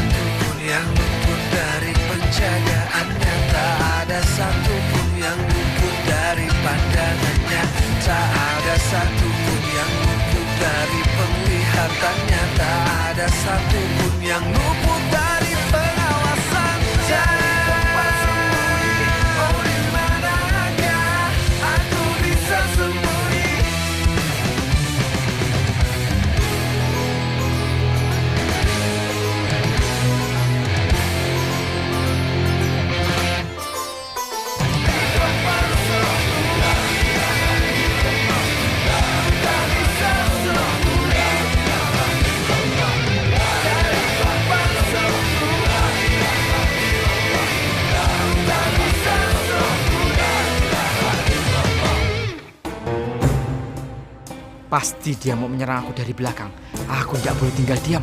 satupun yang luput dari penjagaannya. Tak ada satupun yang luput dari pandangannya. Tak ada satupun yang luput dari penglihatannya. Tak ada satupun yang luput dari pengawasannya. Tempat sembunyi, oh di manakah aku bisa sembunyi? Pasti dia mau menyerang aku dari belakang. Aku tidak boleh tinggal diam.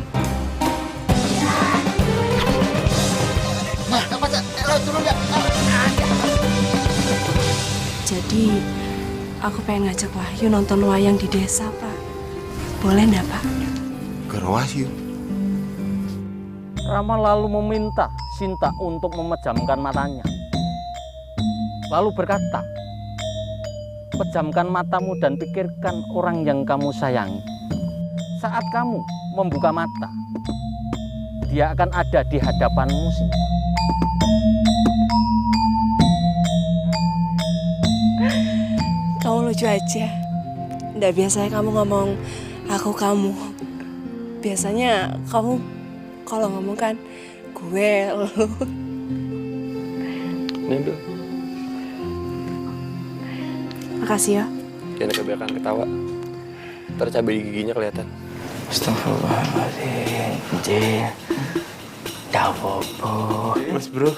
Jadi, aku pengen ngajak Wahyu nonton wayang di desa, Pak. Boleh enggak, Pak? Ke Wahyu. Rama lalu meminta Sinta untuk memejamkan matanya. Lalu berkata, pejamkan matamu dan pikirkan orang yang kamu sayangi. Saat kamu membuka mata, dia akan ada di hadapanmu, Sinta. Kamu lucu aja. Nggak biasanya kamu ngomong aku kamu. Biasanya kamu kalau ngomong kan gue, lu. Nindo, Makasih ya. jangan kebanyakan ketawa. Ntar cabai di giginya kelihatan. Astagfirullahaladzim, Jin. Tidak apa-apa. Mas bro,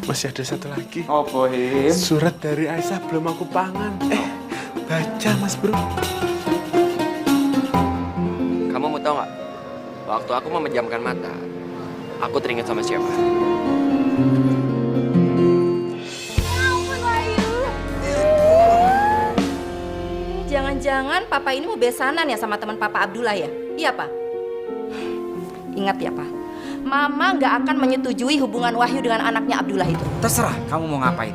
masih ada satu lagi. Apa, Him? Surat dari Aisyah belum aku pangan. Baca mas bro. Kamu mau tau nggak? Waktu aku memejamkan mata, aku teringat sama siapa? Jangan-jangan papa ini mau besanan ya sama teman papa Abdullah ya? Iya, Pak? Ingat ya, Pak. Mama nggak akan menyetujui hubungan Wahyu dengan anaknya Abdullah itu. Terserah kamu mau ngapain.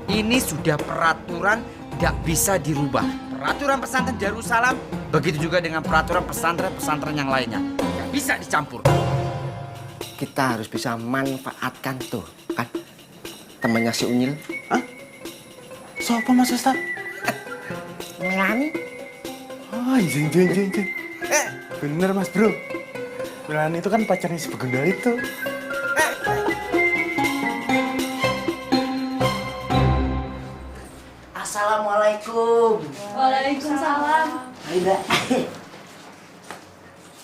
Ini sudah peraturan, tidak bisa dirubah. Peraturan pesantren Darussalam, begitu juga dengan peraturan pesantren-pesantren yang lainnya. Nggak bisa dicampur. Kita harus bisa manfaatkan tuh, kan? Temannya si Unyil. Hah? Siapa mas Ustaz? Melani. Oh, jeng. Bener mas bro. Melani itu kan pacarnya si Begundal itu. Assalamualaikum. Waalaikumsalam. Hai Mbak.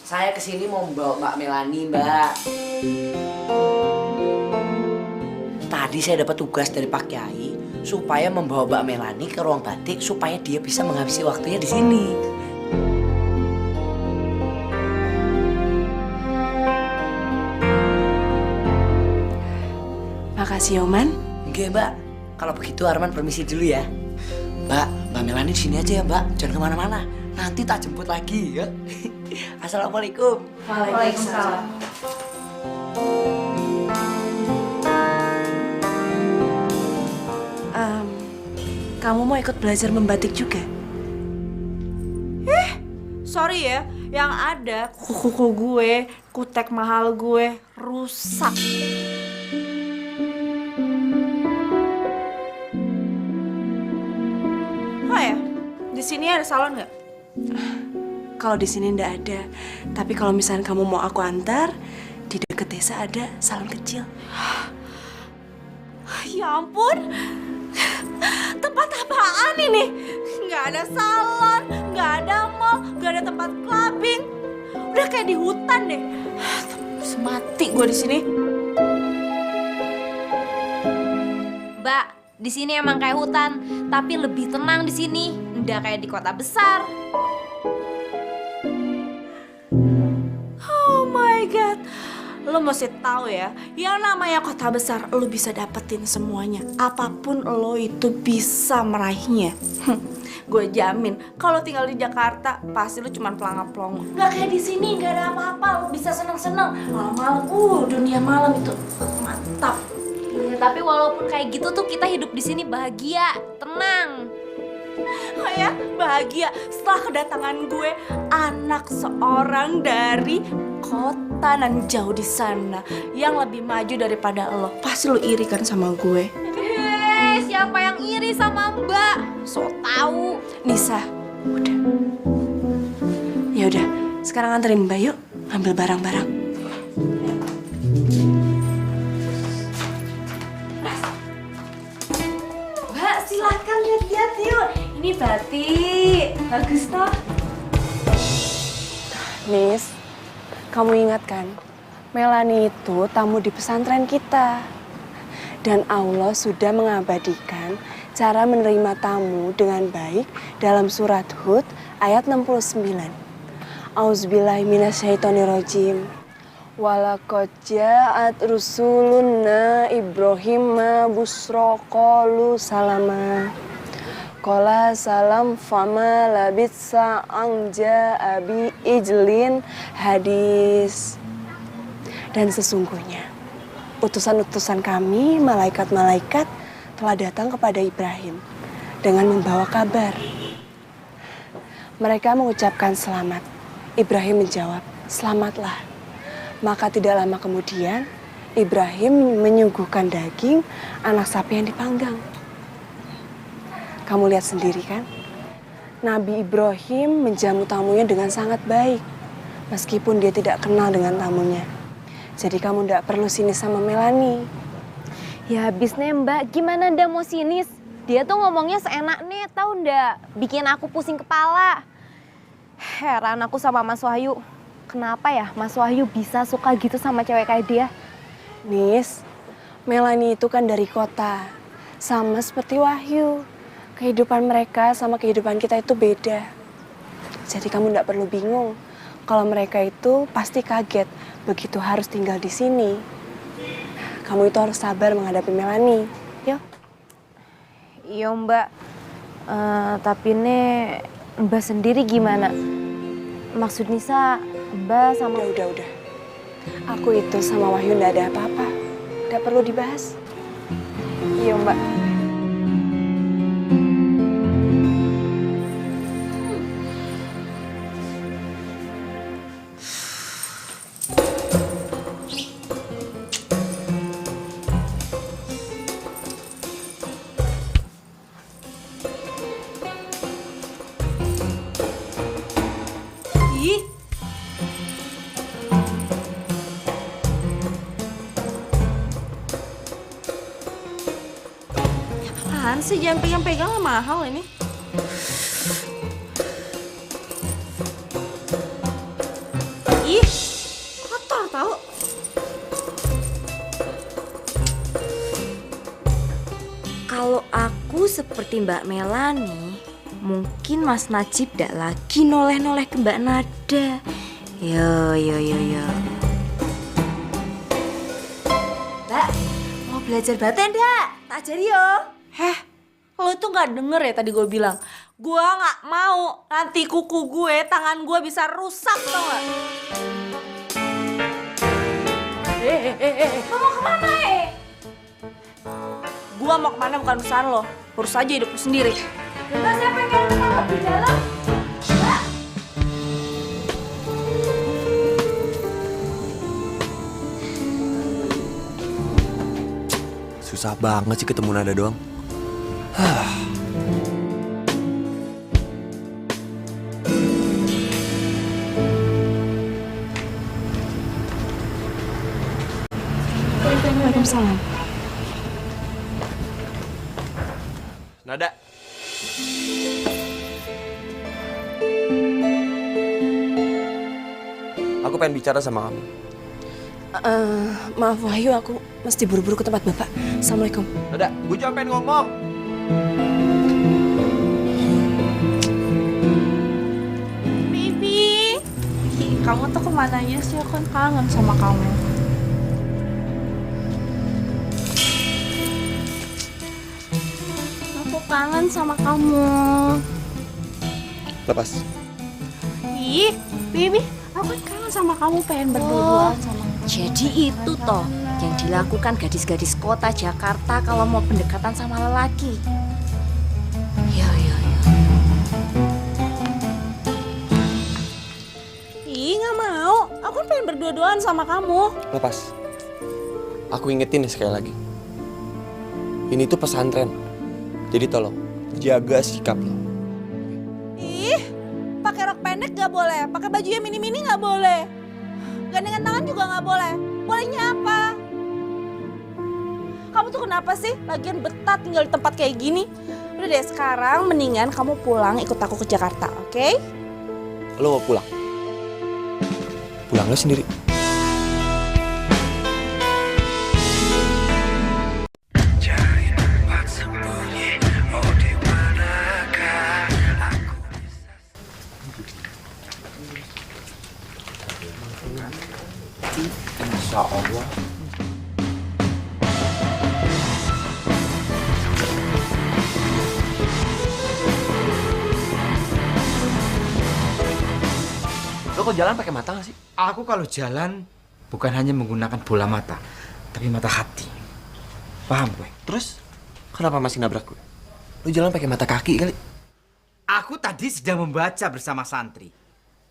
Saya kesini mau membawa Mbak Melani, Mbak. Tadi saya dapat tugas dari Pak Kiai supaya membawa Mbak Melani ke ruang batik supaya dia bisa menghabisi waktunya di sini. Makasih, Oman. Oke, Mbak. Kalau begitu Arman permisi dulu ya. Mbak Melani di sini aja ya, Mbak. Jangan kemana-mana. Nanti tak jemput lagi ya. Assalamualaikum. Waalaikumsalam. Kamu mau ikut belajar membatik juga? Sorry ya, yang ada kuku gue, kutek mahal gue rusak. Oh ya, di sini ada salon nggak? Kalau di sini ndak ada. Tapi kalau misalnya kamu mau aku antar, di dekat desa ada salon kecil. Ya ampun, tempat apaan ini? Nggak ada salon, nggak ada mall, nggak ada tempat clubbing. Udah kayak di hutan deh. Semati gue di sini. Mbak, di sini emang kayak hutan, tapi lebih tenang di sini. Nggak kayak di kota besar. Oh my God. Lo mesti tahu ya, yang namanya kota besar lo bisa dapetin semuanya. Apapun lo itu bisa meraihnya. Gue jamin kalau tinggal di Jakarta pasti lu cuma pelangap-pelongo. Gak kayak di sini, gak ada apa-apa. Lu bisa seneng-seneng. Malam-malam, dunia malam itu mantap. Iya, tapi walaupun kayak gitu tuh kita hidup di sini bahagia, tenang. Oh ya, bahagia setelah kedatangan gue anak seorang dari kota nan jauh di sana yang lebih maju daripada lo. Pasti lo iri kan sama gue? Siapa yang iri sama Mbak? So tahu. Nisa, udah. Ya udah, sekarang anterin Mbak yuk, ambil barang-barang. Mbak, silakan lihat-lihat yuk. Ini batik, bagus toh. Nis, kamu ingat kan? Melani itu tamu di pesantren kita. Dan Allah sudah mengabadikan cara menerima tamu dengan baik dalam surat Hud ayat 69. Auzubillahi minasyaitonirrajim. Walaqad ja'at rusuluna Ibrahim busra qalu salama. Qala salam fama labitsa anja abi ijlin hadis. Dan sesungguhnya utusan-utusan kami, malaikat-malaikat telah datang kepada Ibrahim dengan membawa kabar. Mereka mengucapkan selamat. Ibrahim menjawab, selamatlah. Maka tidak lama kemudian, Ibrahim menyuguhkan daging anak sapi yang dipanggang. Kamu lihat sendiri kan? Nabi Ibrahim menjamu tamunya dengan sangat baik, meskipun dia tidak kenal dengan tamunya. Jadi kamu ndak perlu sinis sama Melani. Ya habis nih Mbak, gimana ndak mau sinis? Dia tuh ngomongnya seenaknya, tahu ndak? Bikin aku pusing kepala. Heran aku sama Mas Wahyu. Kenapa ya Mas Wahyu bisa suka gitu sama cewek kayak dia? Nis, Melani itu kan dari kota. Sama seperti Wahyu. Kehidupan mereka sama kehidupan kita itu beda. Jadi kamu ndak perlu bingung. Kalau mereka itu pasti kaget begitu harus tinggal di sini. Kamu itu harus sabar menghadapi Melani, yuk. Iya Mbak, tapi nih Mbak sendiri gimana? Maksud Nisa, Mbak sama... Udah. Aku itu sama Wahyu nggak ada apa-apa. Nggak perlu dibahas. Iya Mbak. Apaan sih, jangan pegang-pegang lah, mahal ini. Ih, kotor tau. Kalau aku seperti Mbak Melani, mungkin Mas Najib gak lagi noleh-noleh ke Mbak Nada. Yo. Mbak, mau belajar batik ndak? Tak ajari yo. Lo tuh gak denger ya tadi gue bilang? Gue gak mau nanti kuku gue, tangan gue bisa rusak, tau gak? Mau kemana Gue mau kemana bukan urusan lo. Urus aja hidup lo sendiri. Enggak, saya pengen tetap di dalam. Susah banget sih ketemu Nada doang. Waalaikumsalam. Nada. Aku pengen bicara sama kamu. Maaf Wahyu, aku mesti buru-buru ke tempat Bapak. Assalamualaikum. Nada, gue cuma pengen ngomong. Baby, kamu tuh kemananya sih? Aku kan kangen sama kamu. Aku kangen sama kamu. Lepas. Ih, Bibi, aku kan kangen sama kamu, pengen berdua sama. Jadi itu toh yang dilakukan gadis-gadis kota Jakarta kalau mau pendekatan sama lelaki. Ya. Ih, nggak mau. Aku kan pengen berdua-duaan sama kamu. Lepas. Aku ingetin nih sekali lagi. Ini tuh pesantren. Jadi tolong jaga sikap lo. Ih, pakai rok pendek nggak boleh, pakai baju yang mini-mini nggak boleh, gandengan tangan juga nggak boleh. Bolehnya apa? Kamu tuh kenapa sih? Lagian betah tinggal di tempat kayak gini. Udah deh, sekarang mendingan kamu pulang ikut aku ke Jakarta, oke? Lo mau pulang? Pulang lo sendiri. Cari tempat sembunyi, oh di manakah aku Insya Allah. Lo kok jalan pakai mata gak sih? Aku kalau jalan bukan hanya menggunakan bola mata, tapi mata hati. Paham gue? Terus kenapa masih nabrak gue? Lo jalan pakai mata kaki kali? Aku tadi sedang membaca bersama santri.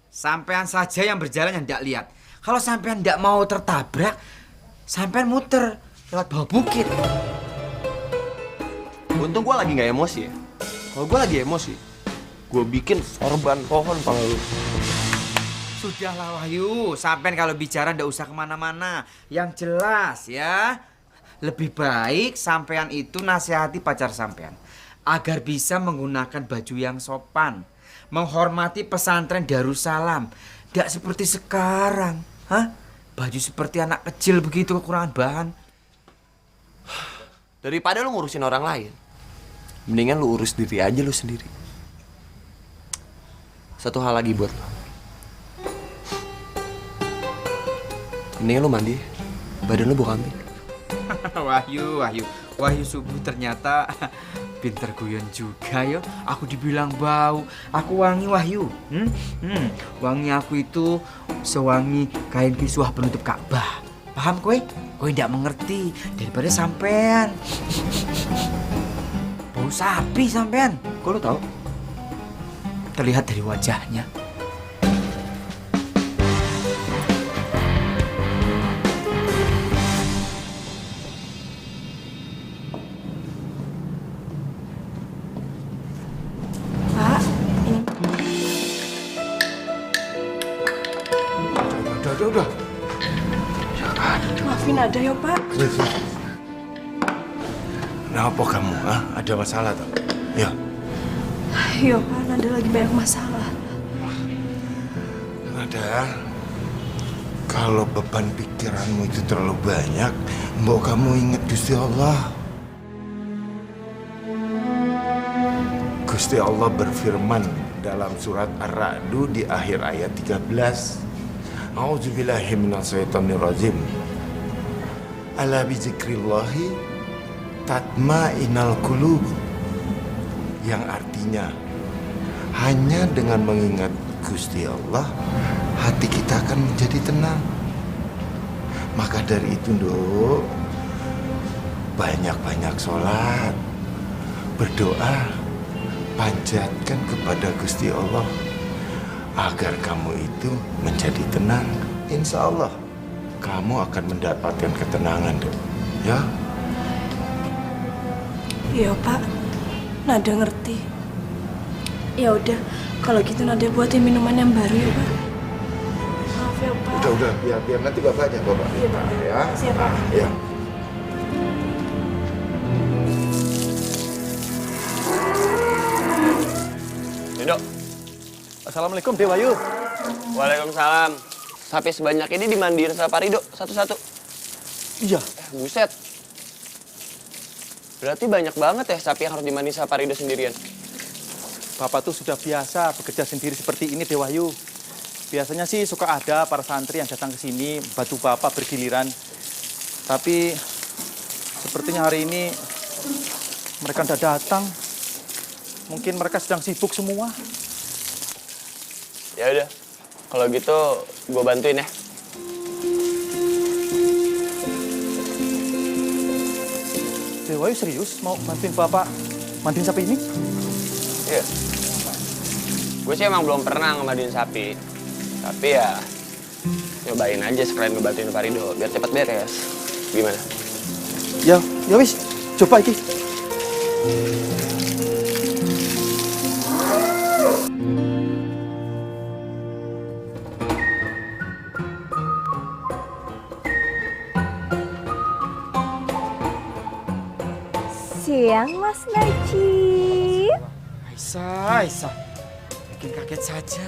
Sampean saja yang berjalan yang tidak lihat. Kalau sampean tidak mau tertabrak, sampean muter lewat bawah bukit. Untung gue lagi gak emosi ya. Kalau gue lagi emosi, gue bikin sorban pohon pala lo. Sudahlah Wahyu, sampean kalau bicara ndak usah kemana-mana. Yang jelas ya, lebih baik sampean itu nasihati pacar sampean agar bisa menggunakan baju yang sopan, menghormati pesantren Darussalam. Ndak seperti sekarang, baju seperti anak kecil begitu, kekurangan bahan. Daripada lu ngurusin orang lain, mendingan lu urus diri aja lu sendiri. Satu hal lagi buat lo. Mendingan lu mandi, badan lu bau kambing. Wahyu subuh ternyata pinter guyon juga yo. Aku dibilang bau, aku wangi Wahyu. Wangi aku itu sewangi kain kiswah penutup Ka'bah. Paham kowe? Kowe tidak mengerti daripada sampean. Bau sapi sampean. Kok lu tahu? Terlihat dari wajahnya. Udah. Maafin ada ya Pak. Kenapa kamu? Ada masalah toh? Ya. Iya Pak, Nada lagi banyak masalah. Nada, kalau beban pikiranmu itu terlalu banyak, mbok kamu ingat Gusti Allah. Gusti Allah berfirman dalam surat Ar-Ra'd di akhir ayat 13. A'udzubillahi minasyaitonirrajim. Ala bizikrillahi tatma'innal qulub. Yang artinya hanya dengan mengingat Gusti Allah hati kita akan menjadi tenang. Maka dari itu, Nduk, banyak-banyak sholat, berdoa, panjatkan kepada Gusti Allah agar kamu itu menjadi tenang. Insya Allah kamu akan mendapatkan ketenangan, Dok. Ya? Iya Pak, Nada ngerti. Ya udah, kalau gitu Nada buatin minuman yang baru ya Pak. Maaf ya Pak. Udah, biar nanti bapaknya, Bapak. Iya Pak. Ya. Siap Pak. Ya. Rido. Assalamualaikum Dewayu. Waalaikumsalam. Sapi sebanyak ini dimandiin sama Pak Rido satu-satu. Iya. Buset. Berarti banyak banget ya sapi yang harus dimandiin sama Pak Rido sendirian. Bapak tuh sudah biasa bekerja sendiri seperti ini Dewayu. Biasanya sih suka ada para santri yang datang ke sini bantu Bapak bergiliran. Tapi sepertinya hari ini mereka tidak datang. Mungkin mereka sedang sibuk semua. Ya udah, kalau gitu gue bantuin ya. Dewayu serius mau bantuin bapak mandiin sapi ini? Iya. Gue sih emang belum pernah ngemandiin sapi. Tapi ya, nyobain aja sekalian ngebantuin Pak Rido biar cepet beres. Gimana? Ya wis, coba iki. Siang Mas Najib. Aisyah. Bikin kaget saja.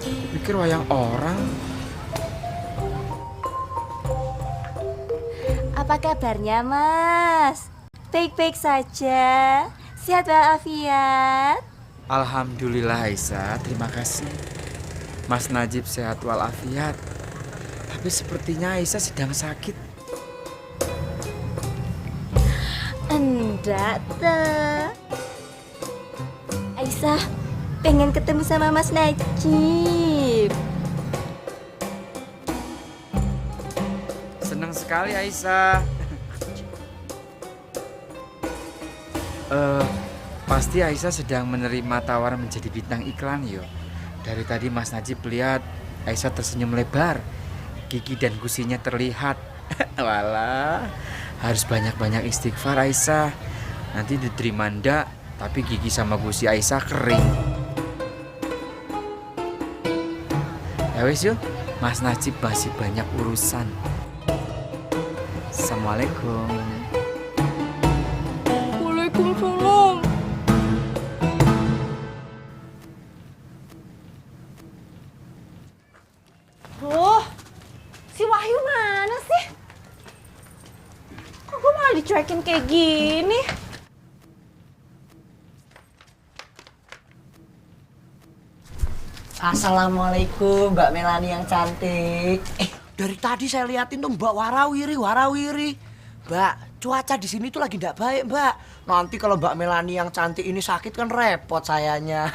Kupikir wayang orang. Apa kabarnya, Mas? Baik-baik saja. Sehat walafiat. Alhamdulillah Aisyah, terima kasih. Mas Najib sehat walafiat. Tapi sepertinya Aisyah sedang sakit. Enggak, tuh. Aisyah pengen ketemu sama Mas Najib. Senang sekali Aisyah. Pasti Aisyah sedang menerima tawaran menjadi bintang iklan yo. Dari tadi Mas Najib lihat Aisyah tersenyum lebar. Gigi dan gusinya terlihat. Walah, harus banyak-banyak istighfar Aisyah. Nanti diterima ndak, tapi gigi sama gusi Aisyah kering. Ya wis yuk, Mas Najib masih banyak urusan. Assalamualaikum. Waalaikumsalam. Loh, si Wahyu mana sih? Kok gue malah dicuekin kayak gini? Assalamualaikum Mbak Melani yang cantik. Dari tadi saya liatin tuh Mbak warawiri. Mbak, cuaca di sini tuh lagi nggak baik, Mbak. Nanti kalau Mbak Melani yang cantik ini sakit kan repot sayanya.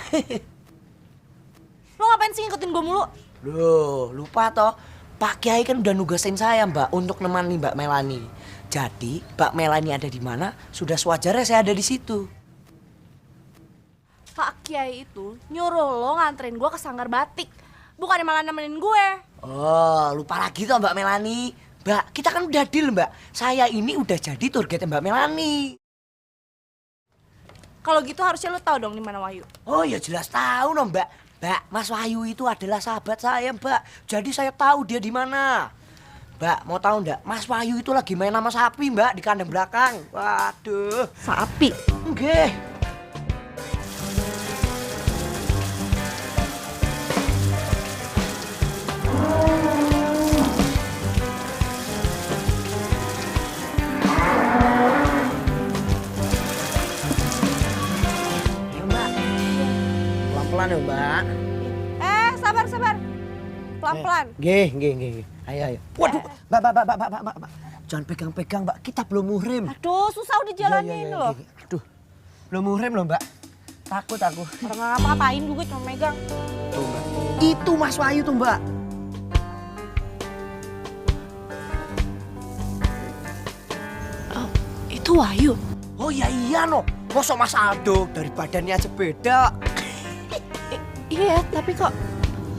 Lo ngapain sih ngikutin gue mulu? Loh, lupa toh. Pak Kiai kan udah nugasin saya, Mbak, untuk nemani Mbak Melani. Jadi, Mbak Melani ada di mana, sudah sewajarnya saya ada di situ. Pak Kiai itu nyuruh lo nganterin gue ke sanggar batik. Bukannya malah nemenin gue. Oh, lupa lagi toh Mbak Melani. Mbak, kita kan udah deal, Mbak. Saya ini udah jadi tour guide Mbak Melani. Kalau gitu harusnya lo tahu dong di mana Wahyu. Oh ya jelas tahu dong, Mbak. Mbak, Mas Wahyu itu adalah sahabat saya, Mbak. Jadi saya tahu dia di mana. Mbak, mau tahu enggak? Mas Wahyu itu lagi main sama sapi, Mbak, di kandang belakang. Waduh. Sapi? Nggih. Pelan-pelan ya, Mbak. Sabar. Pelan-pelan. Nggih. Ayo. Waduh, Mbak. Jangan pegang-pegang, Mbak. Kita belum muhrim. Aduh, susah udah jalanin loh. Aduh, belum muhrim loh, Mbak. Takut aku. Orang nggak ngapa-ngapain juga cuma megang. Tuh, Mbak. Itu Mas Wahyu tuh, Mbak. Oh, itu Wahyu? Oh iya no. Mosok Mas Aldo dari badannya aja beda. Iya, tapi kok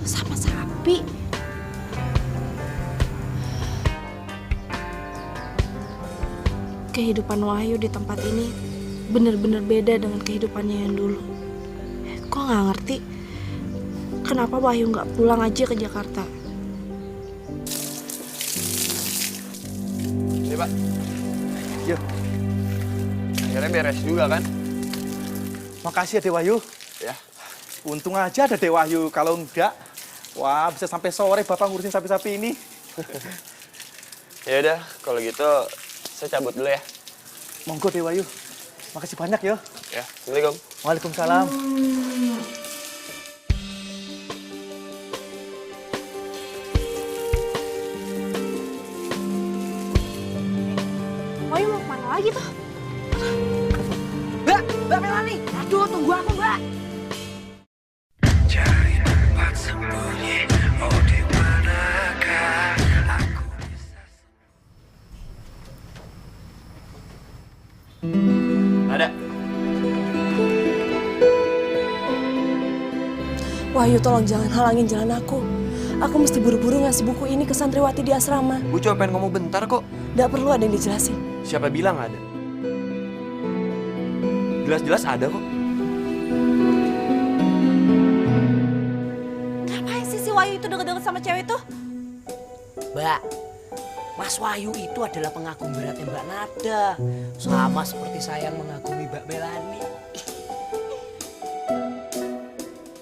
sama sapi? Kehidupan Wahyu di tempat ini bener-bener beda dengan kehidupannya yang dulu. Kok nggak ngerti kenapa Wahyu nggak pulang aja ke Jakarta? Ini Pak. Yuk. Akhirnya beres juga kan? Makasih ya Dewayu. Ya. Untung aja ada Dewayu. Kalau enggak, wah bisa sampai sore Bapak ngurusin sapi-sapi ini. Ya udah, kalau gitu saya cabut dulu ya. Monggo Dewayu. Makasih banyak ya. Ya, Assalamualaikum. Waalaikumsalam. Wahyu mau kemana lagi tuh? Mbak Melani. Aduh, tunggu aku, Mbak. Cari tempat sembunyi. Wahyu, tolong jangan halangin jalan aku. Aku mesti buru-buru ngasih buku ini ke santriwati di asrama. Gue cuma pengen ngomong bentar kok. Nggak perlu ada yang dijelasin. Siapa bilang ada? Jelas-jelas ada kok. Ngapain sih si Wahyu itu deket-deket sama cewek itu? Mbak, Mas Wahyu itu adalah pengagum beratnya Mbak Nada. Sama seperti saya yang mengagumi Mbak Melani.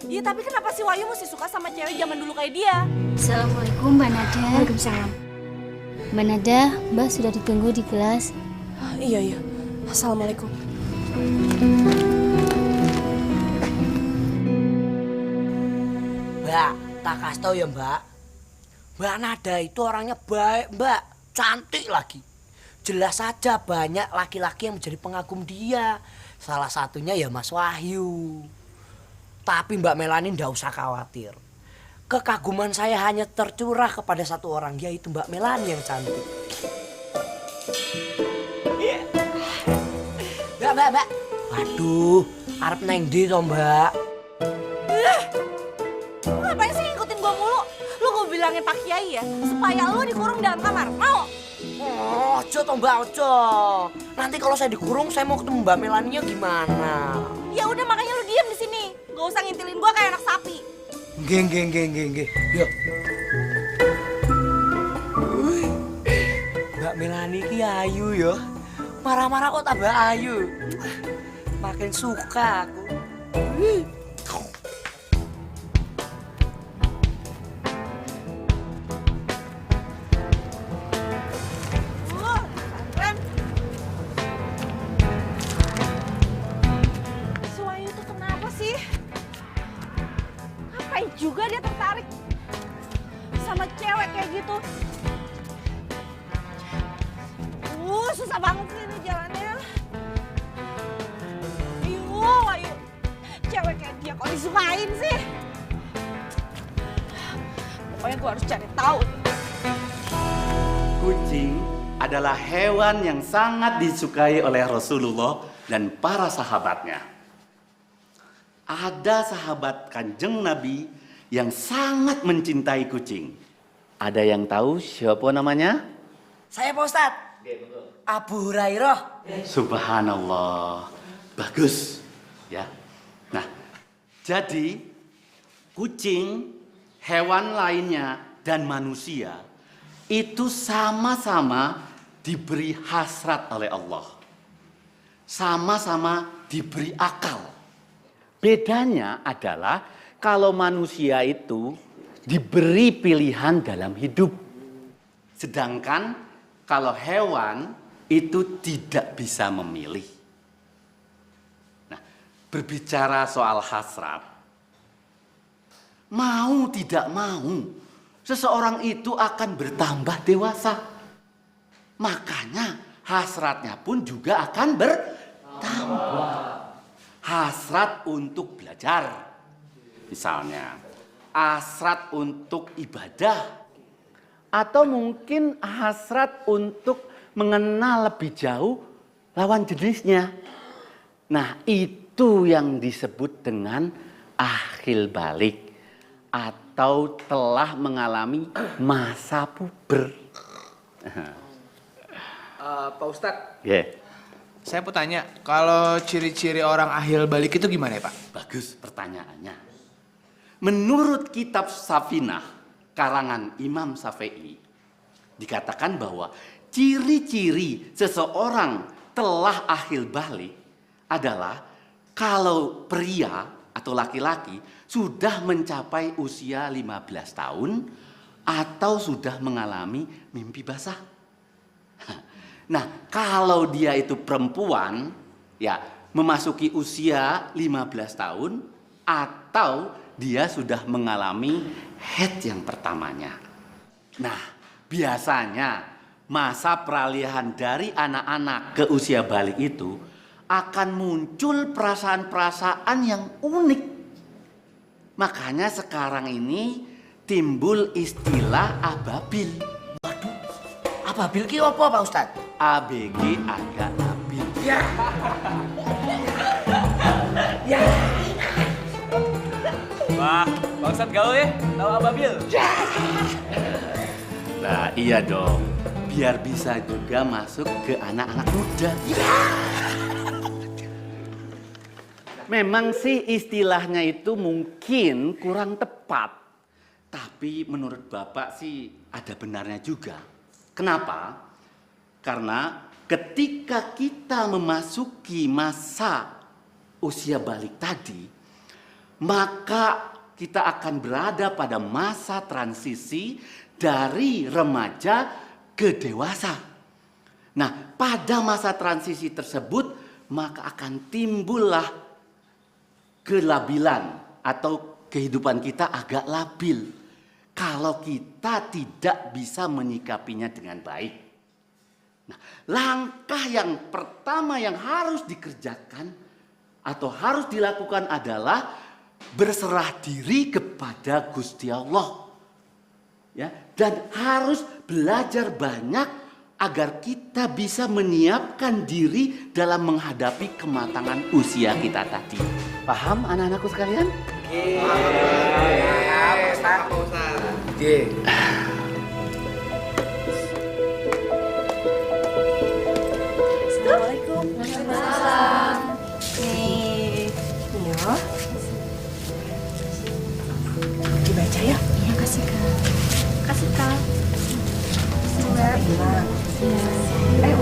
Iya, tapi kenapa si Wahyu mesti suka sama cewek zaman dulu kayak dia? Assalamualaikum Mbak Nada. Waalaikumsalam. Mbak Nada, Mbak sudah ditunggu di kelas. Iya. Assalamualaikum. Mbak, tak kasih tau ya Mbak. Mbak Nada itu orangnya baik Mbak, cantik lagi. Jelas saja banyak laki-laki yang menjadi pengagum dia. Salah satunya ya Mas Wahyu. Tapi Mbak Melani ndak usah khawatir. Kekaguman saya hanya tercurah kepada satu orang, yaitu Mbak Melani yang cantik. Mbak. Waduh, arep neng ndi to Mbak? Lu ngapain sih ngikutin gua mulu? Lu gua bilangin Pak Kiai ya, supaya lu dikurung dalam kamar. Mau? Ojo toh Mbak, ojo. Nanti kalau saya dikurung, saya mau ketemu Mbak Melaninya gimana? Ya udah, makanya lu diem di sini. Gak usah ngintilin gua kayak anak sapi. Nggih. Yuk. Mbak Melani ki ayu yo. Marah-marah kok tambah ayu. Makin suka aku. Si Wahyu itu kenapa sih? Ngapain juga dia tertarik sama cewek kayak gitu? Susah banget sih ini jalannya. Wahyu. Cewek kayak dia kok disukain sih? Pokoknya gue harus cari tahu. Kucing adalah hewan yang sangat disukai oleh Rasulullah dan para sahabatnya. Ada sahabat Kanjeng Nabi yang sangat mencintai kucing. Ada yang tahu siapa namanya? Saya Pak Ustadz. Abu Hurairah. Subhanallah. Bagus. Ya. Nah, jadi kucing, hewan lainnya dan manusia itu sama-sama diberi hasrat oleh Allah. Sama-sama diberi akal. Bedanya adalah kalau manusia itu diberi pilihan dalam hidup. Sedangkan kalau hewan itu tidak bisa memilih. Nah, berbicara soal hasrat, mau tidak mau, seseorang itu akan bertambah dewasa. Makanya hasratnya pun juga akan bertambah. Hasrat untuk belajar, misalnya hasrat untuk ibadah, atau mungkin hasrat untuk mengenal lebih jauh lawan jenisnya. Nah, itu yang disebut dengan akhil balik atau telah mengalami masa puber. Pak Ustadz, saya mau tanya, kalau ciri-ciri orang akhil balik itu gimana ya Pak? Bagus pertanyaannya. Menurut kitab Safinah, karangan Imam Syafi'i, dikatakan bahwa ciri-ciri seseorang telah akhil balik adalah kalau pria atau laki-laki sudah mencapai usia 15 tahun atau sudah mengalami mimpi basah. Nah, kalau dia itu perempuan, ya memasuki usia 15 tahun atau dia sudah mengalami haid yang pertamanya. Nah, biasanya masa peralihan dari anak-anak ke usia balik itu akan muncul perasaan-perasaan yang unik. Makanya sekarang ini timbul istilah ababil. Waduh, ababil ki apa Pak Ustadz? ABG agak labil. Ya. Ya. Wah, bangsat gaul ya, tahu Ababil? Nah iya dong, biar bisa juga masuk ke anak-anak muda. Memang sih istilahnya itu mungkin kurang tepat. Tapi menurut Bapak sih ada benarnya juga. Kenapa? Karena ketika kita memasuki masa usia balik tadi, maka kita akan berada pada masa transisi dari remaja ke dewasa. Nah, pada masa transisi tersebut, maka akan timbullah kelabilan atau kehidupan kita agak labil kalau kita tidak bisa menyikapinya dengan baik. Nah, langkah yang pertama yang harus dikerjakan atau harus dilakukan adalah berserah diri kepada Gusti Allah. Ya, dan harus belajar banyak agar kita bisa menyiapkan diri dalam menghadapi kematangan usia kita tadi. Paham anak-anakku sekalian? Assalamualaikum. Waalaikumsalam. Nih, ya. Dibaca ya? Iya, kasih Kak. Kasih Kak. Coba. Iya. Ayo.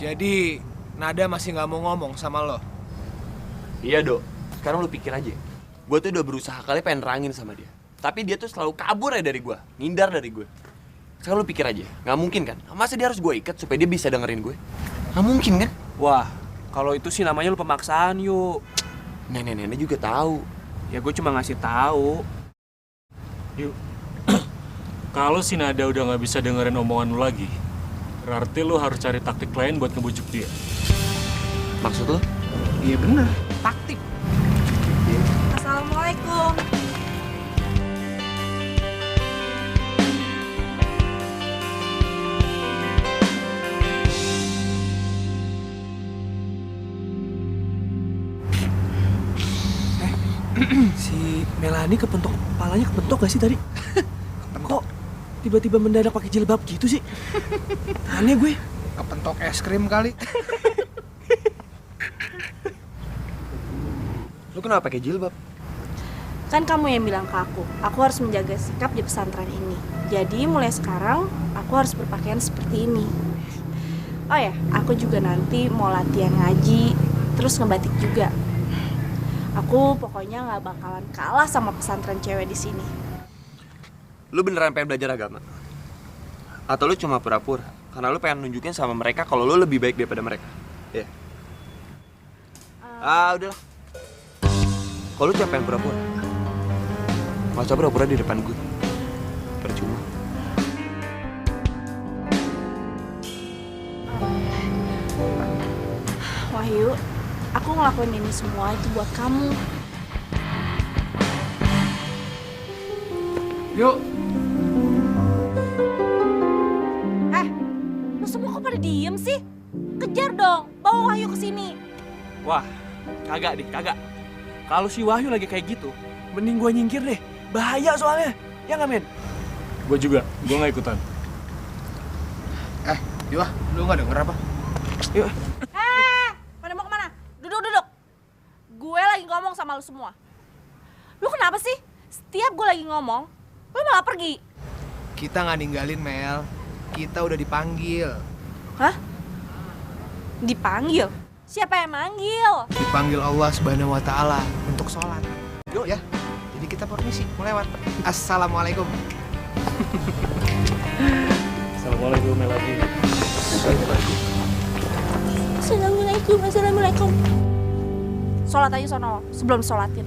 Jadi, Nada masih nggak mau ngomong sama lo? Iya, Dok. Sekarang lu pikir aja. Gue tuh udah berusaha kali pengen nerangin sama dia. Tapi dia tuh selalu kabur aja dari gue. Ngindar dari gue. Sekarang lu pikir aja. Nggak mungkin kan? Masa dia harus gue ikat supaya dia bisa dengerin gue? Nggak mungkin kan? Wah, kalau itu sih namanya lu pemaksaan, yuk. Nenek-nenek juga tahu. Ya gue cuma ngasih tahu. Yuk. Kalau si Nada udah nggak bisa dengerin omongan lu lagi, berarti lu harus cari taktik lain buat ngebujuk dia. Maksud lu? Iya bener, taktik. Assalamualaikum. Si Melani kepalanya kepentok gak sih tadi? Kok tiba-tiba mendadak pakai jilbab gitu sih? Aneh gue. Kepentok es krim kali. Lu kenapa pakai jilbab? Kan kamu yang bilang ke aku harus menjaga sikap di pesantren ini. Jadi mulai sekarang, aku harus berpakaian seperti ini. Oh ya, aku juga nanti mau latihan ngaji, terus ngebatik juga. Aku pokoknya nggak bakalan kalah sama pesantren cewek di sini. Lu beneran pengen belajar agama? Atau lu cuma pura-pura? Karena lu pengen nunjukin sama mereka kalau lu lebih baik daripada mereka? Iya. Udahlah. Kalau lu cuma pengen pura-pura, nggak usah pura-pura di depan gue. Percuma. Wahyu, aku ngelakuin ini semua itu buat kamu. Yuk. Lu semua kok pada diem sih? Kejar dong, bawa Wahyu ke sini. Wah, kagak deh, kagak. Kalau si Wahyu lagi kayak gitu, mending gue nyingkir deh. Bahaya soalnya. Ya nggak, Men? Gue juga, gue nggak ikutan. Yuk, lu nggak denger apa? Yuk. Pada mau kemana? Duduk. Gue lagi ngomong sama lu semua. Lu kenapa sih? Setiap gue lagi ngomong, lu malah pergi. Kita nggak ninggalin, Mel. Kita udah dipanggil. Hah? Dipanggil? Siapa yang manggil? Dipanggil Allah Subhanahu wa Ta'ala untuk sholat. Yuk ya. Jadi kita permisi, mau lewat. Assalamualaikum. Assalamualaikum Melati. Assalamualaikum. Sholat aja sono, sebelum sholatin.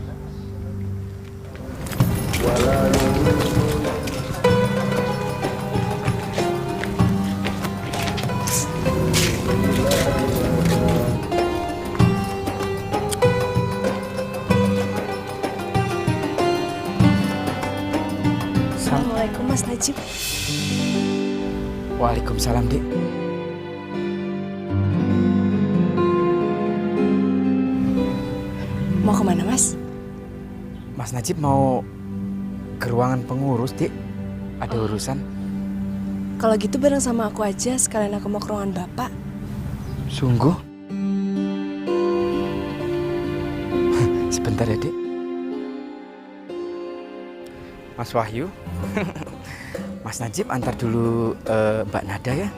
Assalamualaikum Mas Najib. Waalaikumsalam, Dik. Mau kemana Mas? Mas Najib mau ke ruangan pengurus, Dik. Ada urusan. Kalau gitu bareng sama aku aja, sekalian aku mau ke ruangan Bapak. Sungguh? Sebentar ya, Dik. Mas Wahyu, Mas Najib antar dulu Mbak Nada ya.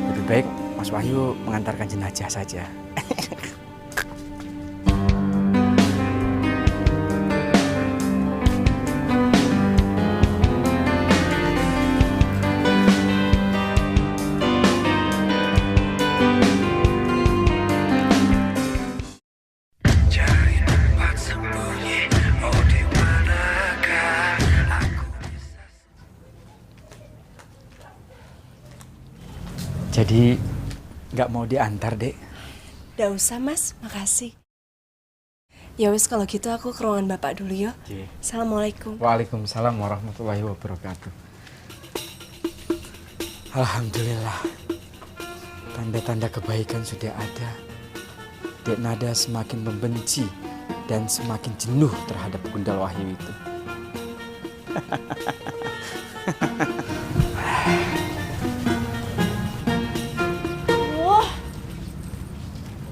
Lebih baik Mas Wahyu mengantarkan jenazah saja. Cari tempat sembunyi, oh di manakah aku bisa. Jadi nggak mau diantar, Dek? Nggak usah Mas, makasih. Ya wes kalau gitu aku ke ruangan Bapak dulu ya. Assalamualaikum. Waalaikumsalam warahmatullahi wabarakatuh. Alhamdulillah, tanda-tanda kebaikan sudah ada. Dek Nada semakin membenci dan semakin jenuh terhadap Gundal Wahyu itu. Wah,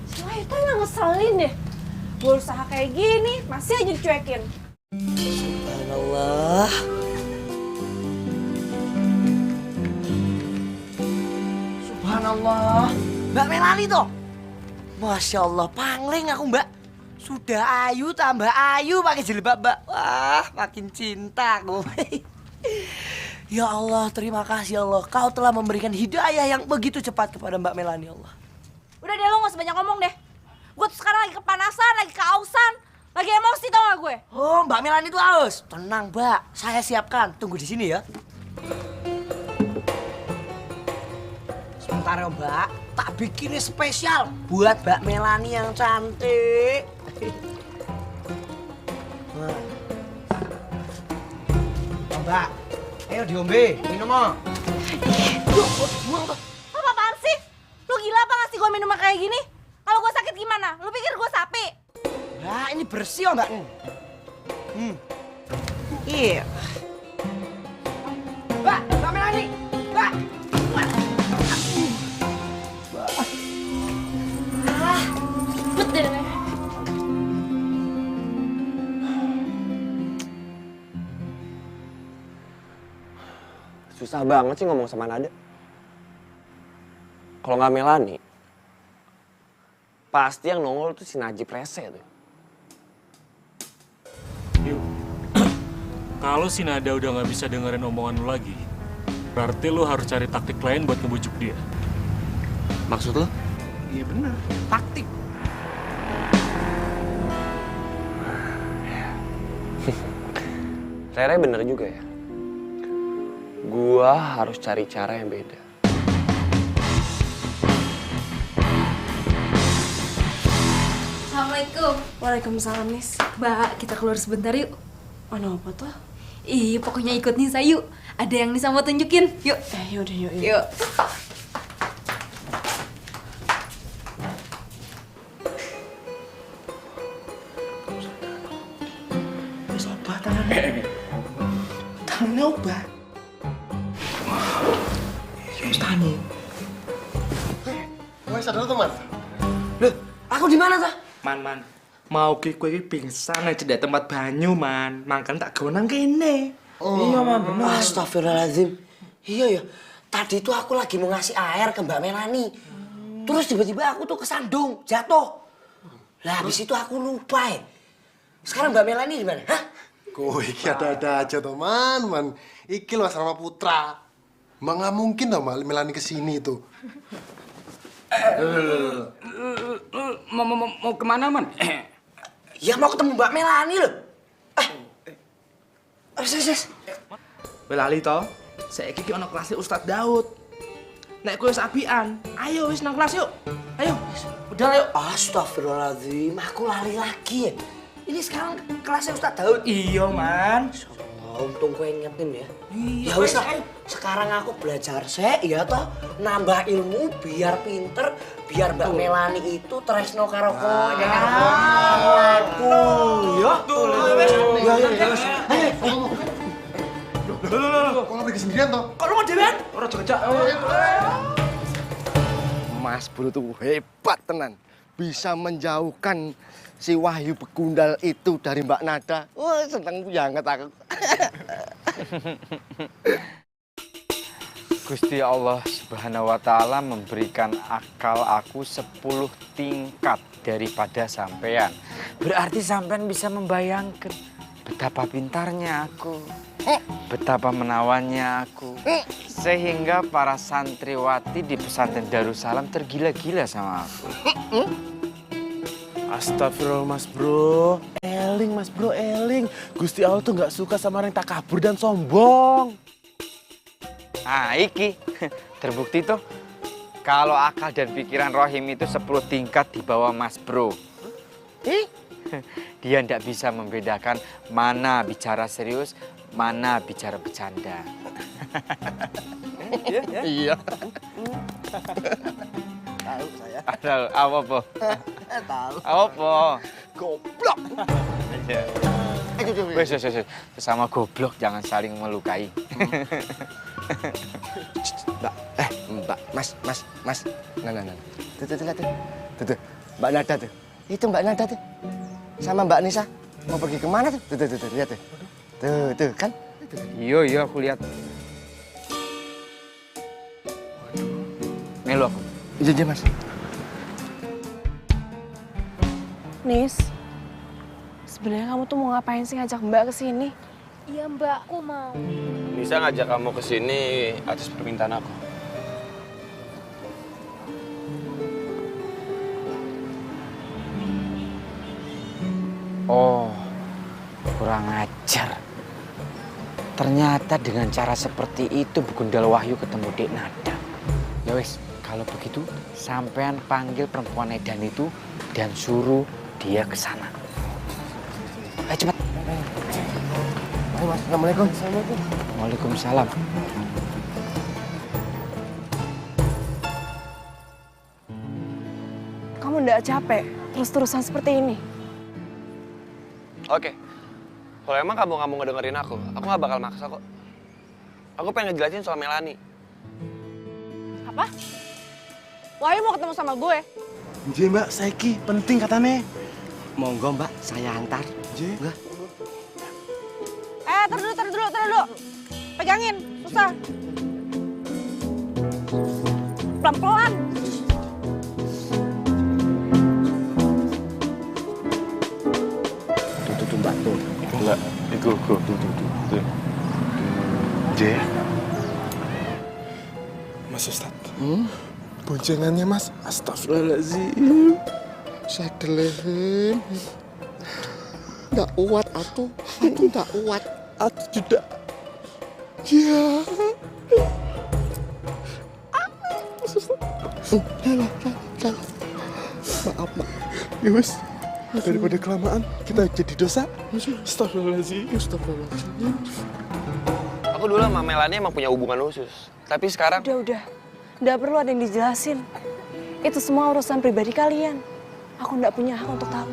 si Wahyu tuh emang ngeselin deh. Berusaha kayak gini, masih aja dicuekin. Subhanallah. Subhanallah. Mbak Melani toh? Masya Allah, pangling aku mbak. Sudah ayu tambah ayu pakai jilbab mbak. Wah, makin cinta aku. Ya Allah, terima kasih Allah. Kau telah memberikan hidayah yang begitu cepat kepada Mbak Melani Allah. Udah deh, lo gak usah banyak ngomong deh. Gue tuh sekarang lagi kepanasan, lagi kehausan, lagi emosi tau gak gue? Oh, Mbak Melani itu haus. Tenang mbak, saya siapkan. Tunggu di sini ya. Sebentar ya mbak, tak bikin spesial buat Mbak Melani yang cantik. Nah. Oh, mbak, ayo diombe, minum mau. Buang tuh. Apa-apaan sih? Lu gila apa ngasih gue minuman kayak gini? Kalau gue sakit gimana? Lu pikir gue sapi? Nah, ini bersih ya mbak. Iya. Mbak, Mbak Melani, mbak. Betul deh. Susah banget sih ngomong sama Nada. Kalau nggak Melani, pasti yang nongol tuh si Najib rese tuh. Yuk, kalau si Nada udah nggak bisa dengerin omongan lu lagi, berarti lu harus cari taktik lain buat ngebujuk dia. Maksud lu? Iya benar, taktik. Rere bener juga ya. Gua harus cari cara yang beda. Assalamualaikum. Waalaikumsalam Nis. Mbak, kita keluar sebentar yuk. Mana apa tuh? Ih, pokoknya ikut Nisa yuk. Ada yang Nisa mau tunjukin. Yuk. Yaudah yuk. Yuk. Wis obah tangannya. Tangannya obah. Wis tani. Wes sadar tuh man. Loh, aku di mana tuh? Man. Mau ki kowe iki pingsan aja di tempat banyu, Man. Mangkan tak gonang kene. Iya, Man, bener. Astagfirullahaladzim. Iya ya. Tadi tuh aku lagi mau ngasih air ke Mbak Melani. Terus tiba-tiba aku tuh kesandung, jatuh. Lah habis itu aku lupa ya. Sekarang Mbak Melani di mana? Hah? Oh, iki ada aja teman. Iki loh Asrama Putra. Mbak nggak mungkin dong Mbak Melani kesini itu. Mau kemana, Man? Ya mau ketemu Mbak Melani loh. Belali toh, saiki ki ono kelas Ustadz Daud. Nek kowe wis apian, ayo wis nang kelas yuk. Ayo. Udah ayo. Astagfirullahaladzim, aku lali lagi ya. Ini sekarang kelasnya Ustadz Daud. Iya, Man. Untung kowe ingetin ya. Iya, Ya wis lah. Sekarang aku belajar sih, ya toh. Nambah ilmu biar pinter, biar Mbak Melani itu tresno karo kowe. Aku. Ya. Kok lo pergi sendirian toh? Kok lu mau dewean? Ora jajak. Mas Bro tuh hebat tenan. Bisa menjauhkan si Wahyu Begundal itu dari Mbak Nada. Wah, seneng banget aku. Gusti Allah Subhanahu wa Ta'ala memberikan akal aku 10 tingkat daripada sampean. Berarti sampean bisa membayangkan betapa pintarnya aku, betapa menawannya aku, sehingga para santriwati di pesantren Darussalam tergila-gila sama aku. Astagfirullah Mas Bro. Eling Mas Bro, eling. Gusti Allah tuh nggak suka sama orang yang takabur dan sombong. Ah, iki terbukti tuh kalau akal dan pikiran Rohim itu 10 tingkat di bawah Mas Bro. Dia ndak bisa membedakan mana bicara serius, mana bicara bercanda. Iya. Tahu saya. Tahu apa po? Tahu. Apa? Goblok. Wes, sesama goblok jangan saling melukai. Mbak, Mas. Nah. Tuh. Mbak Nada tuh. Itu Mbak Nada tuh. Sama Mbak Nisa mau pergi kemana tuh? Tuh, lihat tuh. Tuh, kan? Iya, aku lihat. Melu aku. Iya, Mas. Nis, sebenarnya kamu tuh mau ngapain sih ngajak Mbak ke sini? Iya Mbak, aku mau. Nisa ngajak kamu ke sini atas permintaan aku. Oh, kurang ajar. Ternyata dengan cara seperti itu Begundal Wahyu ketemu Dek Nada. Ya wes, kalau begitu sampean panggil perempuan edan itu dan suruh dia ke sana. Ayo cepat. Ayo Mas, Assalamualaikum. Waalaikumsalam. Kamu nggak capek terus-terusan seperti ini? Oke. Kalau emang kamu nggak mau ngedengerin aku nggak bakal maksa kok. Aku pengen ngejelasin soal Melani. Apa? Wahyu mau ketemu sama gue? Nje Mbak, saiki penting katanya. Monggo Mbak, saya antar. Nje. Enggak. Tar dulu. Pegangin, susah. Pelan-pelan. Tuh Mbak, tuh. Enggak, itu tuh. Nje. Mas Ustadz. Boncengannya Mas, astagfirullahaladzim. Saya delehen. Nggak kuat, atuh nggak kuat. Atuh juga. Ya. Mas Ustadz. Maaf, Mak. Ya wes, daripada kelamaan kita jadi dosa. Astagfirullahaladzim. Aku dulu sama Melani emang punya hubungan khusus. Tapi sekarang... Udah. Nggak perlu ada yang dijelasin. Itu semua urusan pribadi kalian. Aku nggak punya hak untuk tahu.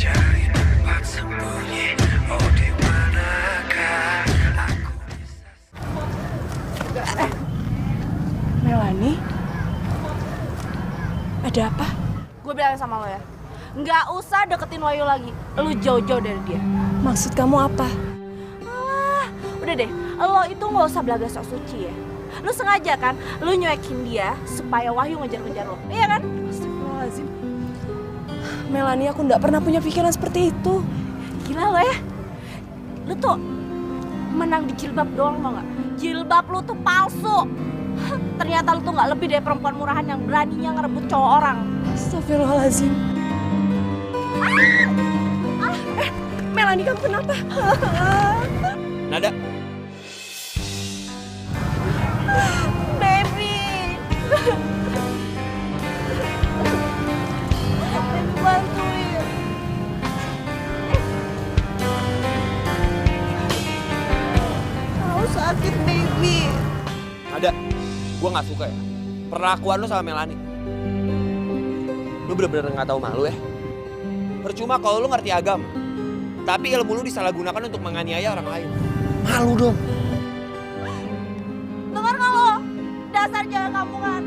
Cari tempat sembunyi, oh di manakah aku bisa... Melani? Ada apa? Gue bilang sama lo ya. Nggak usah deketin Wahyu lagi. Lu jauh-jauh dari dia. Maksud kamu apa? Udah deh, lo itu nggak usah belaga sok suci ya. Lu sengaja kan, lu nyuekin dia supaya Wahyu ngejar-ngejar lo. Iya kan? Astagfirullahaladzim. Melanie, aku nggak pernah punya pikiran seperti itu. Gila lo ya. Lu tuh menang di jilbab doang, tau gak? Jilbab lu tuh palsu. Ternyata lu tuh gak lebih dari perempuan murahan yang beraninya ngerebut cowok orang. Astagfirullahaladzim. Melanie, kamu kenapa? Nada. Baby. Baby, bantuin. Aku sakit, baby. Nada, gue nggak suka ya perlakuan lu sama Melanie. Lu bener-bener nggak tahu malu ya. Percuma kalau lu ngerti agama, tapi ilmu lu disalahgunakan untuk menganiaya orang lain. Malu dong. Dengar nggak lo? Dasar jalan kampungan.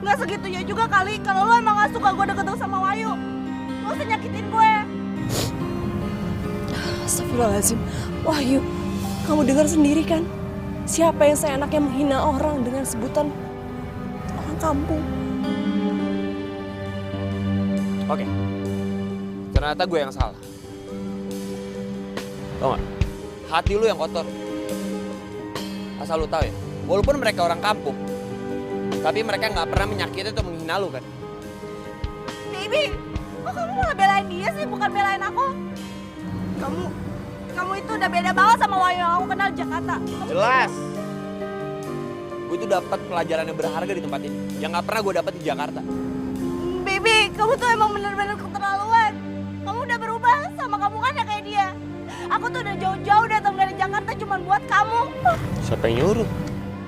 Nggak segitunya juga kali kalau lo emang nggak suka gue deket sama Wahyu. Lo usah nyakitin gue. Astagfirullahaladzim. Wahyu, kamu dengar sendiri kan? Siapa yang seenaknya menghina orang dengan sebutan orang kampung? Oke, ternyata gue yang salah. Tau gak? Hati lu yang kotor. Asal lu tahu ya, walaupun mereka orang kampung, tapi mereka nggak pernah menyakiti atau menghina lu kan? Baby, kok kamu malah belain dia sih, bukan belain aku? Kamu itu udah beda banget sama Wahyu yang aku kenal di Jakarta. Jelas. Gue tuh dapat pelajaran yang berharga di tempat ini, yang nggak pernah gue dapat di Jakarta. Baby, kamu tuh emang bener-bener keterlaluan. Kamu udah berubah sama kamu kan ya kayak dia. Aku tuh udah jauh-jauh datang dari Jakarta cuma buat kamu. Siapa yang nyuruh?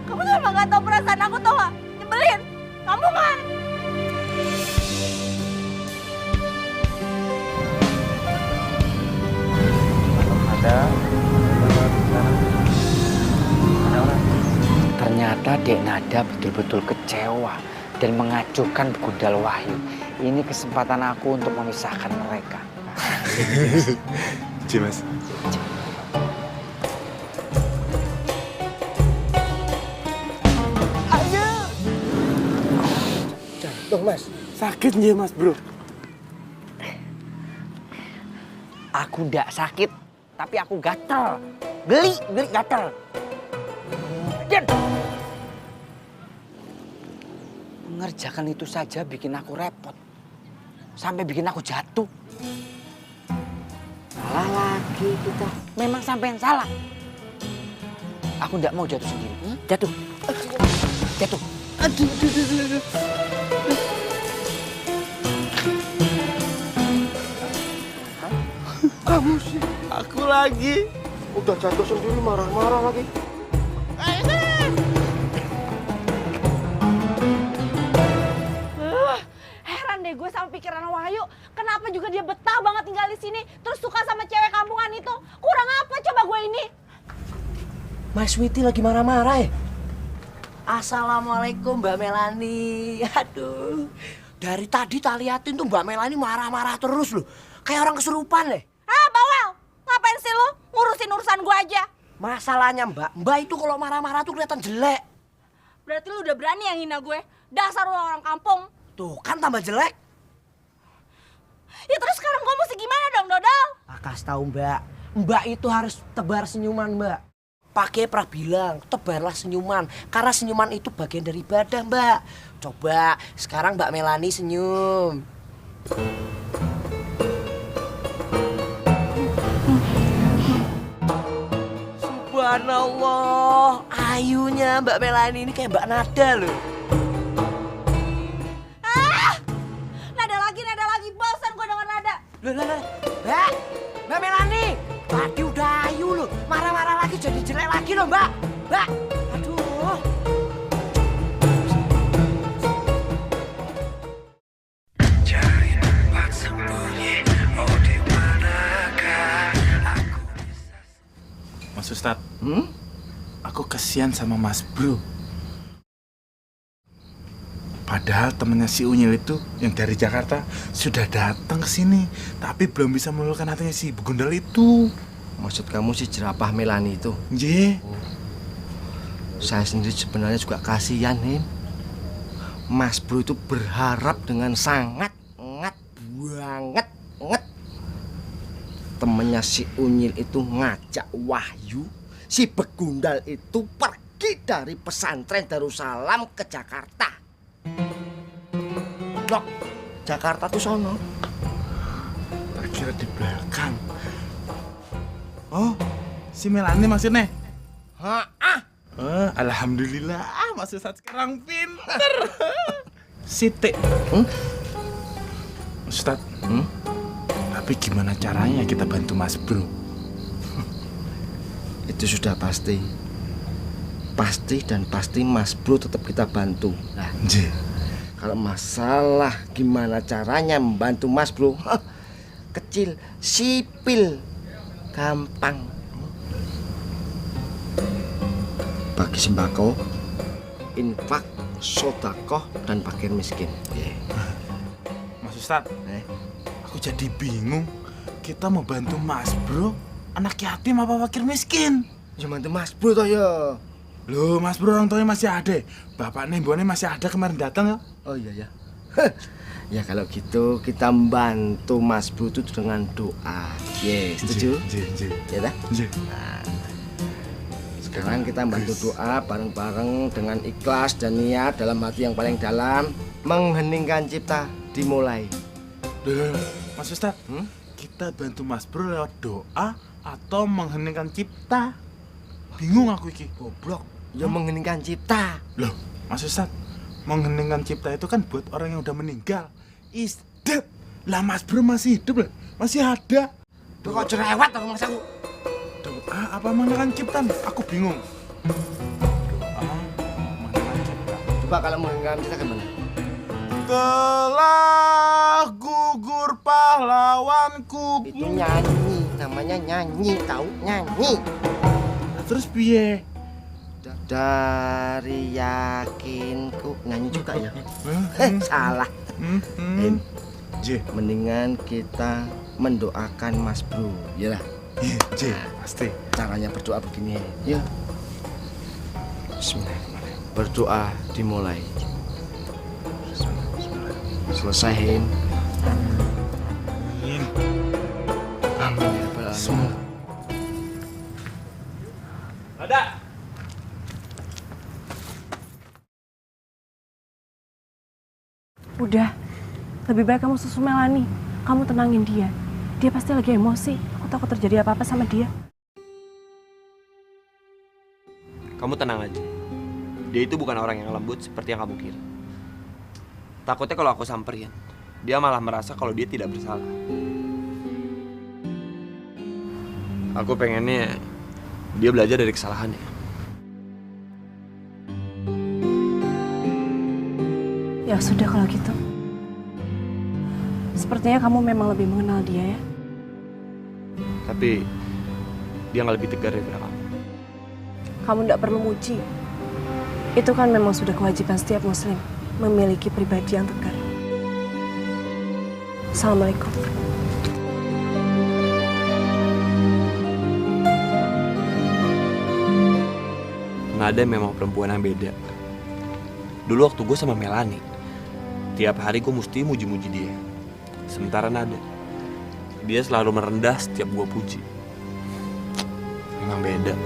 Kamu tuh emang gak tau perasaan aku, tau gak? Nyebelin. Kamu kan? Ternyata Dek Nada betul-betul kecewa dan mengacuhkan begundal Wahyu. Ini kesempatan aku untuk memisahkan mereka. Cie, Mas. Ayo. Jantung, Mas. Sakit nggih, Mas, Bro? Aku ndak sakit, tapi aku gatel. Geli gatel. Dan mengerjakan itu saja bikin aku repot. Sampai bikin aku jatuh. Salah lagi kita. Memang sampai yang salah. Aku ndak mau jatuh sendiri. Jatuh. Jatuh. Aduh. Kamu sih. Aku lagi. Udah jatuh sendiri marah-marah lagi. Heran deh gue sama pikiran Wahyu. Kenapa juga dia betah banget tinggal di sini, terus suka sama cewek kampungan itu? Kurang apa coba gue ini? Mas Witi lagi marah-marah ya? Assalamualaikum Mbak Melani. Aduh, dari tadi tak liatin tuh Mbak Melani marah-marah terus loh. Kayak orang kesurupan deh. Ah, bawel! Ngapain sih lu ngurusin urusan gue aja? Masalahnya Mbak itu kalau marah-marah tuh kelihatan jelek. Berarti lu udah berani yang hina gue? Dasar lu orang kampung. Tuh kan tambah jelek. Ya terus sekarang gue mesti gimana dong, Dodol? Kasih tahu Mbak, Mbak itu harus tebar senyuman Mbak. Pakai pernah bilang, tebarlah senyuman. Karena senyuman itu bagian dari ibadah Mbak. Coba sekarang Mbak Melani senyum. Subhanallah, ayunya Mbak Melani ini kayak Mbak Nada loh. Nada lagi, bosan gue denger nada. Loh, Mbak Melani, tadi udah ayu loh, marah-marah lagi jadi jelek lagi loh Mbak. Aduh. Cari tempat sembunyi, oh di manakah aku? Mas Ustadz, aku kesian sama Mas Bro. Padahal temennya si Unyil itu yang dari Jakarta sudah datang ke sini, tapi belum bisa meluluhkan hatinya si begundal itu. Maksud kamu si jerapah Melani itu? Ye. Saya sendiri sebenarnya juga kasihan, Nim. Mas Bro itu berharap dengan sangat temennya si Unyil itu ngajak Wahyu, si Begundal itu pergi dari pesantren Darussalam ke Jakarta. Loh, Jakarta tuh sono. Tak kira di belakang. Oh, si Melani maksudnya? Alhamdulillah, Mas Ustadz sekarang pinter. Siti. Ustadz, tapi gimana caranya kita bantu Mas Bro? Itu sudah pasti. Pasti dan pasti Mas Bro tetap kita bantu. Nah, kalau masalah gimana caranya membantu Mas Bro, kecil, sipil, gampang. Bagi sembako, infak, sodakoh, dan fakir miskin. Mas Ustadz, aku jadi bingung. Kita mau bantu Mas Bro, anak yatim apa fakir miskin? Ya bantu Mas Bro toh ya. Loh, Mas Bro orang tuanya masih ada. Bapaknya ibunya masih ada kemarin datang ya. Oh iya ya. Ya kalau gitu kita membantu Mas Bro itu dengan doa. Setuju? Ya dah? Nah, sekarang kita bantu doa bareng-bareng dengan ikhlas dan niat dalam hati yang paling dalam, mengheningkan cipta dimulai. Mas Ustadz, kita bantu Mas Bro lewat doa atau mengheningkan cipta? Bingung aku iki. Goblok. Ya mengheningkan cipta. Loh, Mas Ustadz, mengheningkan cipta itu kan buat orang yang udah meninggal. Is dead. Lah Mas Bro masih hidup lah, masih ada. Tuh kok cerewet aku mas aku. Doa apa mengheningkan cipta? Aku bingung. Coba kalau mengheningkan cipta gimana? Telah gugur pahlawanku. Itu nyanyi, namanya nyanyi, tahu nyanyi. Terus piye? Dari yakinku nyanyi juga ya? Salah. Mendingan kita mendoakan Mas Bro, ya lah. Pasti. Caranya berdoa begini, ya. Bismillahirrahmanirrahim. Berdoa dimulai. Selesain. Amin ya rabbal alamin. Ada. Udah, lebih baik kamu susu Melani. Kamu tenangin dia. Dia pasti lagi emosi. Aku takut terjadi apa-apa sama dia. Kamu tenang aja. Dia itu bukan orang yang lembut seperti yang kamu kira. Takutnya kalau aku samperin, dia malah merasa kalau dia tidak bersalah. Aku pengennya dia belajar dari kesalahannya. Ya sudah kalau gitu. Sepertinya kamu memang lebih mengenal dia ya. Tapi dia nggak lebih tegar daripada kamu. Kamu tidak perlu muji. Itu kan memang sudah kewajiban setiap muslim, memiliki pribadi yang tegar. Assalamualaikum. Nada memang perempuan yang beda. Dulu waktu gue sama Melani, tiap hari gue mesti muji-muji dia. Sementara Nada, dia selalu merendah setiap gue puji. Memang beda.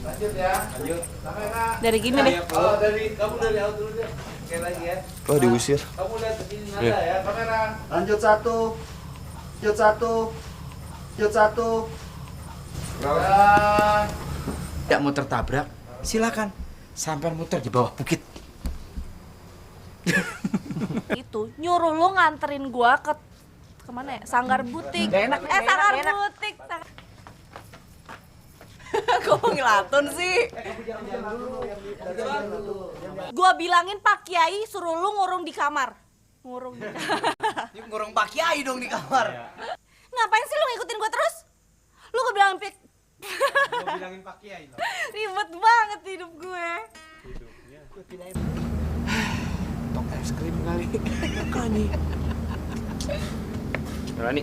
Lanjut ya. Lanjut. Dari gini deh. Oh, kamu dari out dulu deh. Sekali lagi ya. Oh, diusir. Kamu lihat begini Nada ya, kamera. Lanjut satu. Lanjut satu. Lanjut satu. Tidak mau tertabrak, silakan. Sampai muter di bawah bukit. Itu nyuruh lu nganterin gua ke kemana ya? Sanggar Butik. Sanggar Butik. Kok ngelatun sih? Gua bilangin Pak Kiai suruh lu ngurung di kamar. Ngurung di Ngurung Pak Kiai dong di kamar. Ngapain sih lu ngikutin gua terus? Lu gua bilangin Gua bilangin Pak Kiai loh. Ribet banget hidup gue. Tok es krim kali. Makanya. Melani,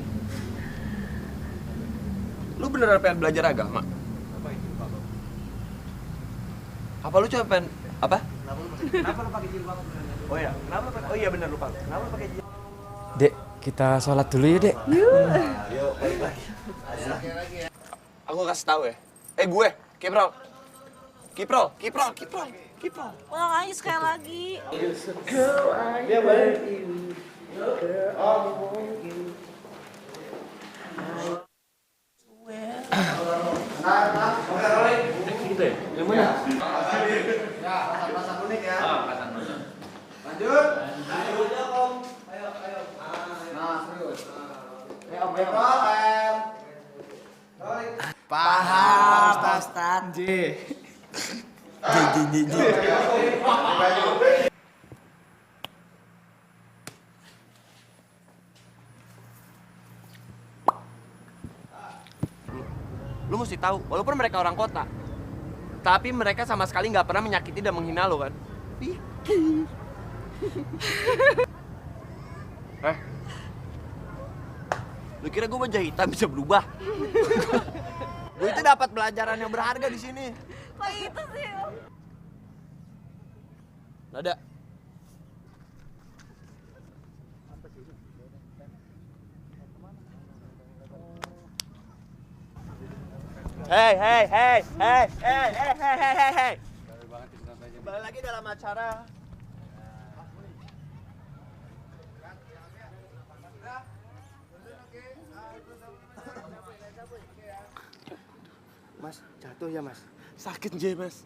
lu beneran pengen belajar agama? Apa lu cuma pengen apa? Kenapa lu pakai jilbab? Oh ya, kenapa lu pakai? Oh iya benar lupa. Kenapa lu pakai jilbab? Dek, kita sholat dulu ya, Dek. Yuk, balik lagi. Aku kasih tahu ya. Gue, Kiprol. Ulang lagi sekali lagi. Dia balik. Gitu ya? Yang mana? Ya, pasang unik ya. Lanjut. Ayo, Om. Ayo. Nah, serius. Om. Paham, Ustaz. J. Lu mesti tahu, walaupun mereka orang kota, tapi mereka sama sekali nggak pernah menyakiti dan menghina lo kan? Lu kira gue wajah hitam bisa berubah? Gue itu dapat pelajaran yang berharga di sini. Kok itu sih? Nada. Hey. Kembali lagi dalam acara. Mas, jatuh ya, Mas. Sakit, J, Mas.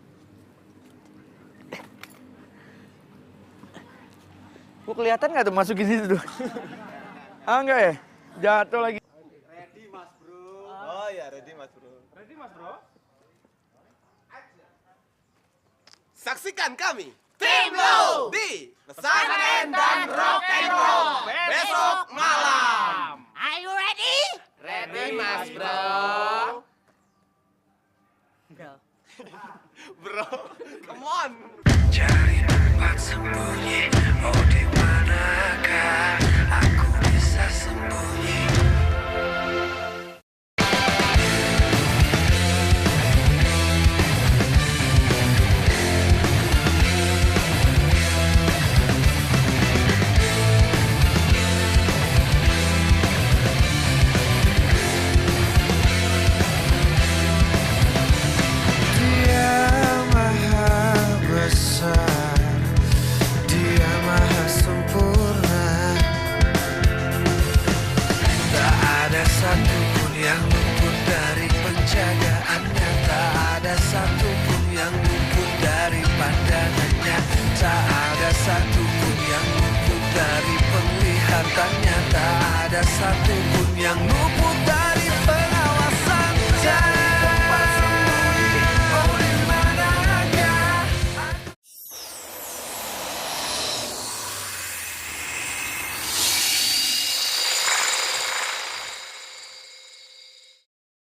Kok kelihatan nggak tuh masukin situ tuh? Enggak ya? Jatuh lagi. Ready, Mas Bro. Oh ya, ready, Mas Bro. Ready, Mas Bro? Saksikan kami Tim Blue di Pesantren dan Rock and Roll besok malam. Are you ready? Ready, Mas Bro. Bro, come on. Cari tempat sembunyi, oh di manakah aku bisa sembunyi? Satupun yang luput dari penglihatannya, tak ada satupun yang luput dari